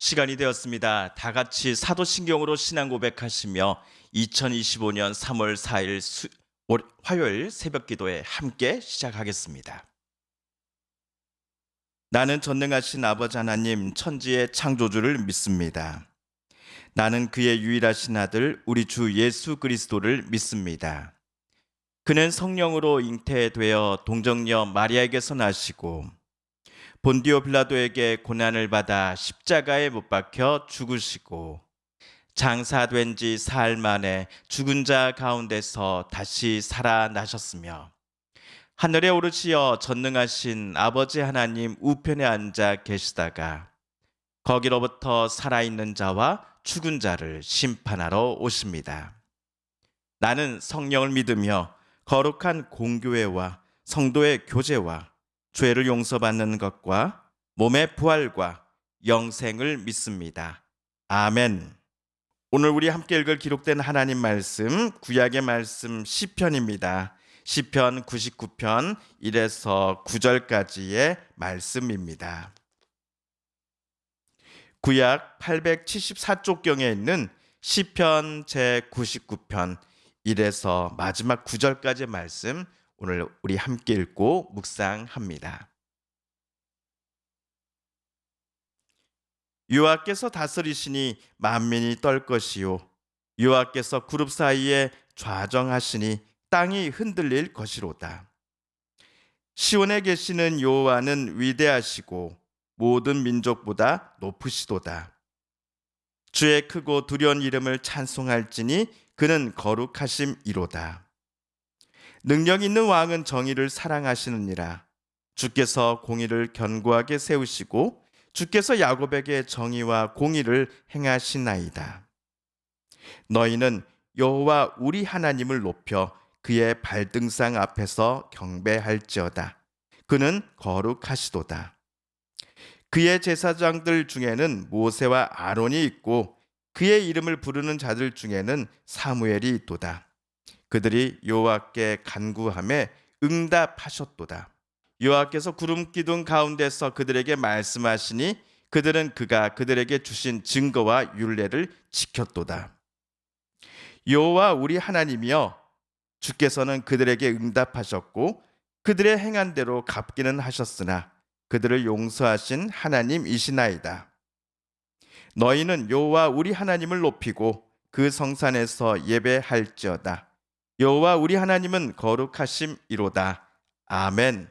시간이 되었습니다. 다 같이 사도신경으로 신앙 고백하시며 2025년 3월 4일 화요일 새벽 기도에 함께 시작하겠습니다. 나는 전능하신 아버지 하나님 천지의 창조주를 믿습니다. 나는 그의 유일하신 아들 우리 주 예수 그리스도를 믿습니다. 그는 성령으로 잉태되어 동정녀 마리아에게서 나시고 본디오 빌라도에게 고난을 받아 십자가에 못 박혀 죽으시고 장사된 지 사흘 만에 죽은 자 가운데서 다시 살아나셨으며 하늘에 오르시어 전능하신 아버지 하나님 우편에 앉아 계시다가 거기로부터 살아있는 자와 죽은 자를 심판하러 오십니다. 나는 성령을 믿으며 거룩한 공교회와 성도의 교제와 죄를 용서받는 것과 몸의 부활과 영생을 믿습니다. 아멘. 오늘 우리 함께 읽을 기록된 하나님 말씀, 구약의 말씀 시편입니다. 시편 99편 1에서 9절까지의 말씀입니다. 구약 874쪽경에 있는 시편 제99편 1에서 마지막 9절까지의 말씀, 오늘 우리 함께 읽고 묵상합니다. 여호와께서 다스리시니 만민이 떨 것이요 여호와께서 그룹 사이에 좌정하시니 땅이 흔들릴 것이로다. 시온에 계시는 여호와는 위대하시고 모든 민족보다 높으시도다. 주의 크고 두려운 이름을 찬송할지니 그는 거룩하심이로다. 능력 있는 왕은 정의를 사랑하시느니라. 주께서 공의를 견고하게 세우시고 주께서 야곱에게 정의와 공의를 행하시나이다. 너희는 여호와 우리 하나님을 높여 그의 발등상 앞에서 경배할지어다. 그는 거룩하시도다. 그의 제사장들 중에는 모세와 아론이 있고 그의 이름을 부르는 자들 중에는 사무엘이 있도다. 그들이 여호와께 간구하며 응답하셨도다. 여호와께서 구름 기둥 가운데서 그들에게 말씀하시니 그들은 그가 그들에게 주신 증거와 율례를 지켰도다. 여호와 우리 하나님이여, 주께서는 그들에게 응답하셨고 그들의 행한 대로 갚기는 하셨으나 그들을 용서하신 하나님이시나이다. 너희는 여호와 우리 하나님을 높이고 그 성산에서 예배할지어다. 여호와 우리 하나님은 거룩하심이로다. 아멘.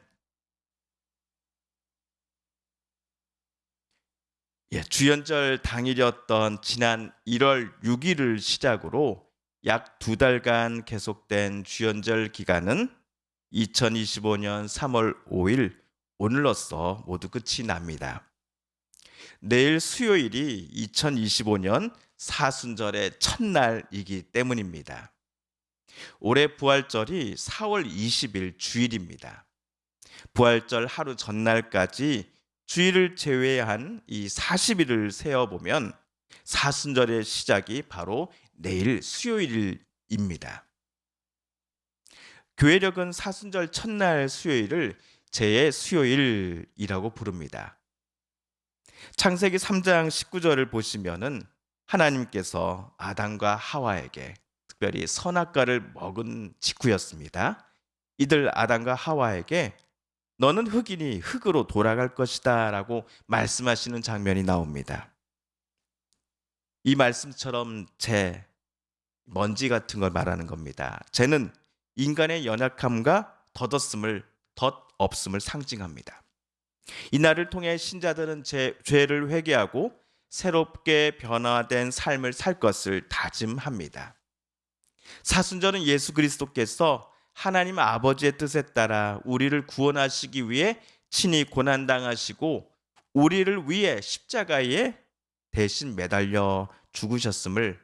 주연절 당일이었던 지난 1월 6일을 시작으로 약 2달간 계속된 주연절 기간은 2025년 3월 5일 오늘로써 모두 끝이 납니다. 내일 수요일이 2025년 사순절의 첫날이기 때문입니다. 올해 부활절이 4월 20일 주일입니다. 부활절 하루 전날까지 주일을 제외한 이 40일을 세어보면 사순절의 시작이 바로 내일 수요일입니다. 교회력은 사순절 첫날 수요일을 제의 수요일이라고 부릅니다. 창세기 3장 19절을 보시면은 하나님께서 아담과 하와에게 특별히 선악과를 먹은 직후였습니다. 이들 아담과 하와에게 너는 흙이니 흙으로 돌아갈 것이다 라고 말씀하시는 장면이 나옵니다. 이 말씀처럼 재, 먼지 같은 걸 말하는 겁니다. 재는 인간의 연약함과 덧없음을 상징합니다. 이날을 통해 신자들은 죄를 회개하고 새롭게 변화된 삶을 살 것을 다짐합니다. 사순절은 예수 그리스도께서 하나님 아버지의 뜻에 따라 우리를 구원하시기 위해 친히 고난당하시고 우리를 위해 십자가에 대신 매달려 죽으셨음을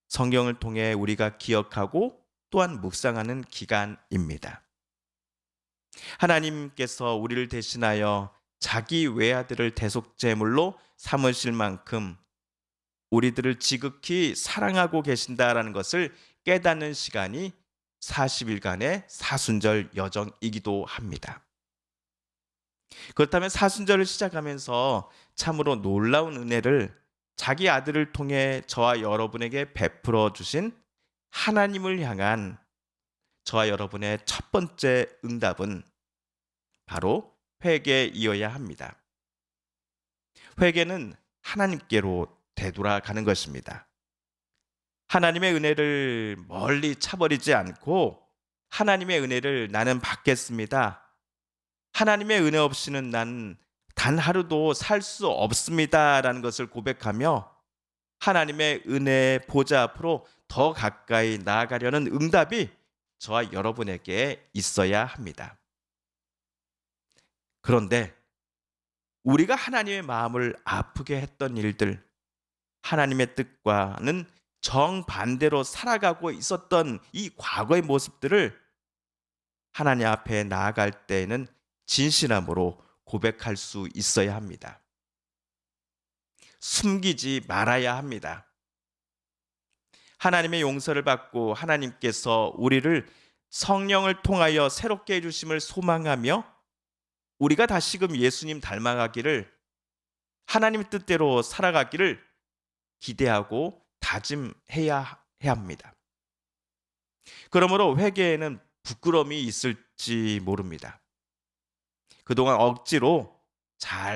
성경을 통해 우리가 기억하고 또한 묵상하는 기간입니다. 하나님께서 우리를 대신하여 자기 외아들을 대속제물로 삼으실 만큼 우리들을 지극히 사랑하고 계신다라는 것을 깨닫는 시간이 40일간의 사순절 여정이기도 합니다. 그렇다면 사순절을 시작하면서 참으로 놀라운 은혜를 자기 아들을 통해 저와 여러분에게 베풀어 주신 하나님을 향한 저와 여러분의 첫 번째 응답은 바로 회개이어야 합니다. 회개는 하나님께로 되돌아가는 것입니다. 하나님의 은혜를 멀리 차버리지 않고 하나님의 은혜를 나는 받겠습니다. 하나님의 은혜 없이는 난 단 하루도 살 수 없습니다라는 것을 고백하며 하나님의 은혜 보좌 앞으로 더 가까이 나아가려는 응답이 저와 여러분에게 있어야 합니다. 그런데 우리가 하나님의 마음을 아프게 했던 일들, 하나님의 뜻과는 정반대로 살아가고 있었던 이 과거의 모습들을 하나님 앞에 나아갈 때에는 진실함으로 고백할 수 있어야 합니다. 숨기지 말아야 합니다. 하나님의 용서를 받고 하나님께서 우리를 성령을 통하여 새롭게 해주심을 소망하며 우리가 다시금 예수님 닮아가기를, 하나님 뜻대로 살아가기를 기대하고 다짐해야 합니다. 그러므로 회개에는 부끄러움이 있을지 모릅니다. 그동안 억지로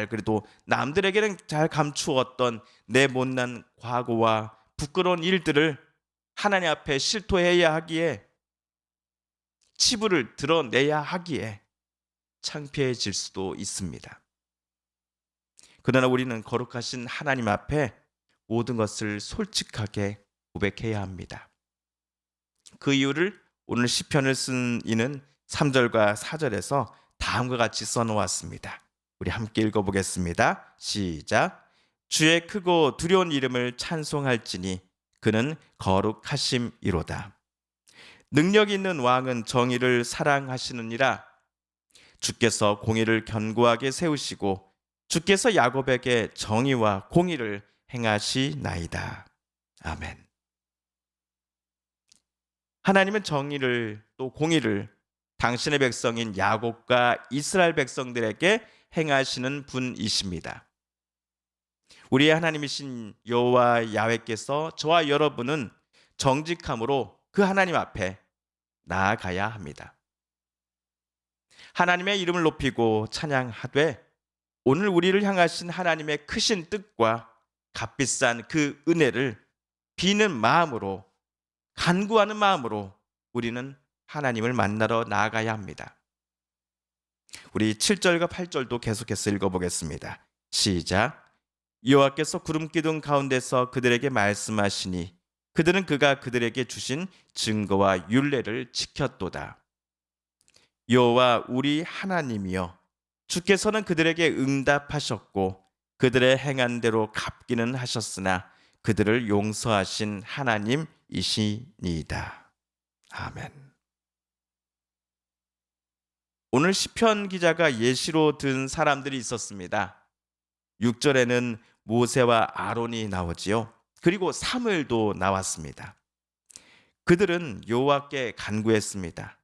그래도 남들에게는 잘 감추었던 내 못난 과거와 부끄러운 일들을 하나님 앞에 실토해야 하기에, 치부를 드러내야 하기에 창피해질 수도 있습니다. 그러나 우리는 거룩하신 하나님 앞에 모든 것을 솔직하게 고백해야 합니다. 그 이유를 오늘 시편을 쓴 이는 3절과 4절에서 다음과 같이 써놓았습니다. 우리 함께 읽어보겠습니다. 시작. 주의 크고 두려운 이름을 찬송할지니 그는 거룩하심이로다. 능력 있는 왕은 정의를 사랑하시느니라. 주께서 공의를 견고하게 세우시고 주께서 야곱에게 정의와 공의를 행하시나이다. 아멘. 하나님은 정의를 또 공의를 당신의 백성인 야곱과 이스라엘 백성들에게 행하시는 분이십니다. 우리의 하나님이신 여호와 야훼께서 저와 여러분은 정직함으로 그 하나님 앞에 나아가야 합니다. 하나님의 이름을 높이고 찬양하되 오늘 우리를 향하신 하나님의 크신 뜻과 값비싼 그 은혜를 비는 마음으로, 간구하는 마음으로 우리는 하나님을 만나러 나아가야 합니다. 우리 7절과 8절도 계속해서 읽어보겠습니다. 시작. 여호와께서 구름 기둥 가운데서 그들에게 말씀하시니 그들은 그가 그들에게 주신 증거와 율례를 지켰도다. 여호와 우리 하나님이여, 주께서는 그들에게 응답하셨고 그들의 행한 대로 갚기는 하셨으나 그들을 용서하신 하나님이시니이다. 아멘. 오늘 시편 기자가 예시로 든 사람들이 있었습니다. 6절에는 모세와 아론이 나오지요. 그리고 사무엘도 나왔습니다. 그들은 여호와께 간구했습니다.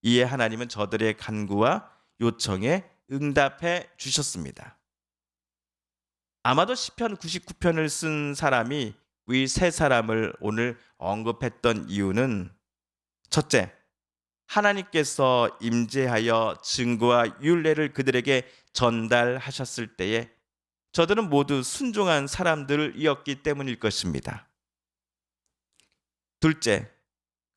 이에 하나님은 저들의 간구와 요청에 응답해 주셨습니다. 아마도 시편 99편을 쓴 사람이 위 세 사람을 오늘 언급했던 이유는 첫째, 하나님께서 임재하여 증거와 율례를 그들에게 전달하셨을 때에 저들은 모두 순종한 사람들이었기 때문일 것입니다. 둘째,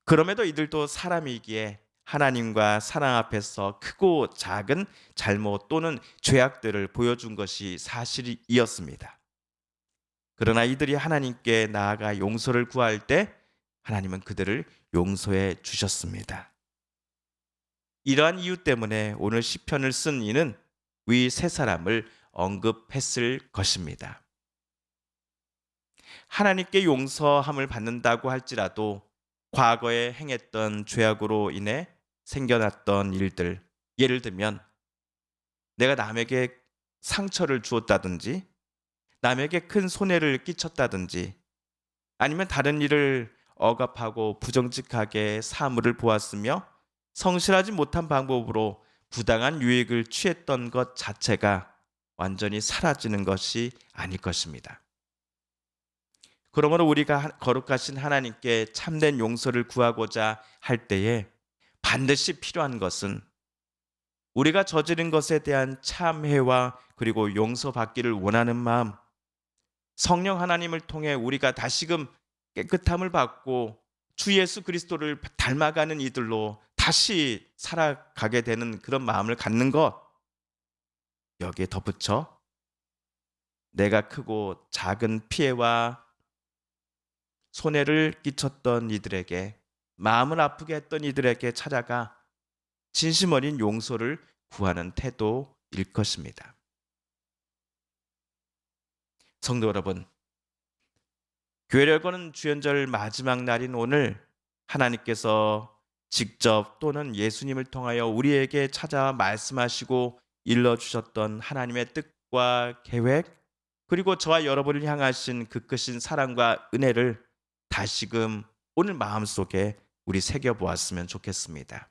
그럼에도 이들도 사람이기에 하나님과 사랑 앞에서 크고 작은 잘못 또는 죄악들을 보여준 것이 사실이었습니다. 그러나 이들이 하나님께 나아가 용서를 구할 때 하나님은 그들을 용서해 주셨습니다. 이러한 이유 때문에 오늘 시편을 쓴 이는 위 세 사람을 언급했을 것입니다. 하나님께 용서함을 받는다고 할지라도 과거에 행했던 죄악으로 인해 생겨났던 일들, 예를 들면 내가 남에게 상처를 주었다든지 남에게 큰 손해를 끼쳤다든지 아니면 다른 일을 억압하고 부정직하게 사물을 보았으며 성실하지 못한 방법으로 부당한 유익을 취했던 것 자체가 완전히 사라지는 것이 아닐 것입니다. 그러므로 우리가 거룩하신 하나님께 참된 용서를 구하고자 할 때에 반드시 필요한 것은 우리가 저지른 것에 대한 참회와 그리고 용서받기를 원하는 마음, 성령 하나님을 통해 우리가 다시금 깨끗함을 받고 주 예수 그리스도를 닮아가는 이들로 다시 살아가게 되는 그런 마음을 갖는 것, 여기에 덧붙여 내가 크고 작은 피해와 손해를 끼쳤던 이들에게, 마음을 아프게 했던 이들에게 찾아가 진심 어린 용서를 구하는 태도일 것입니다. 성도 여러분, 교회를 거는 주연절 마지막 날인 오늘 하나님께서 직접 또는 예수님을 통하여 우리에게 찾아와 말씀하시고 일러주셨던 하나님의 뜻과 계획, 그리고 저와 여러분을 향하신 그 크신 사랑과 은혜를 다시금 오늘 마음속에 우리 새겨보았으면 좋겠습니다.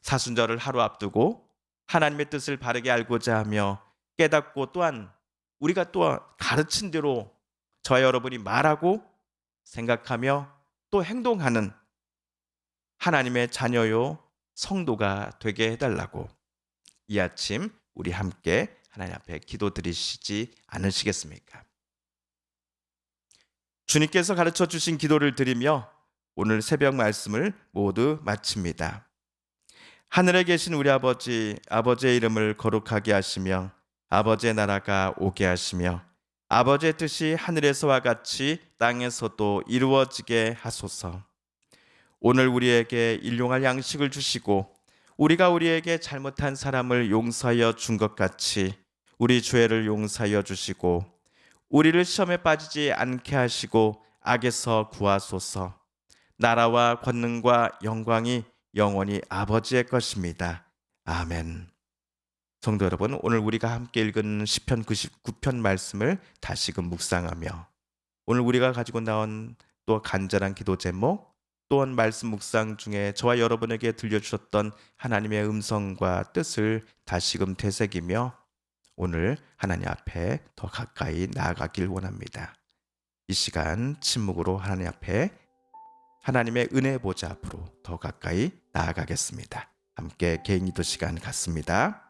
사순절을 하루 앞두고 하나님의 뜻을 바르게 알고자 하며 깨닫고 또한 우리가 또 가르친 대로 저와 여러분이 말하고 생각하며 또 행동하는 하나님의 자녀요 성도가 되게 해달라고 이 아침 우리 함께 하나님 앞에 기도드리시지 않으시겠습니까? 주님께서 가르쳐 주신 기도를 드리며 오늘 새벽 말씀을 모두 마칩니다. 하늘에 계신 우리 아버지, 아버지의 이름을 거룩하게 하시며 아버지의 나라가 오게 하시며 아버지의 뜻이 하늘에서와 같이 땅에서도 이루어지게 하소서. 오늘 우리에게 일용할 양식을 주시고 우리가 우리에게 잘못한 사람을 용서하여 준 것 같이 우리 죄를 용서하여 주시고 우리를 시험에 빠지지 않게 하시고 악에서 구하소서. 나라와 권능과 영광이 영원히 아버지의 것입니다. 아멘. 성도 여러분, 오늘 우리가 함께 읽은 시편 99편 말씀을 다시금 묵상하며 오늘 우리가 가지고 나온 또 간절한 기도 제목, 또한 말씀 묵상 중에 저와 여러분에게 들려주셨던 하나님의 음성과 뜻을 다시금 되새기며 오늘 하나님 앞에 더 가까이 나아가길 원합니다. 이 시간 침묵으로 하나님 앞에 하나님의 은혜 보좌 앞으로 더 가까이 나아가겠습니다. 함께 개인 기도 시간 갖습니다.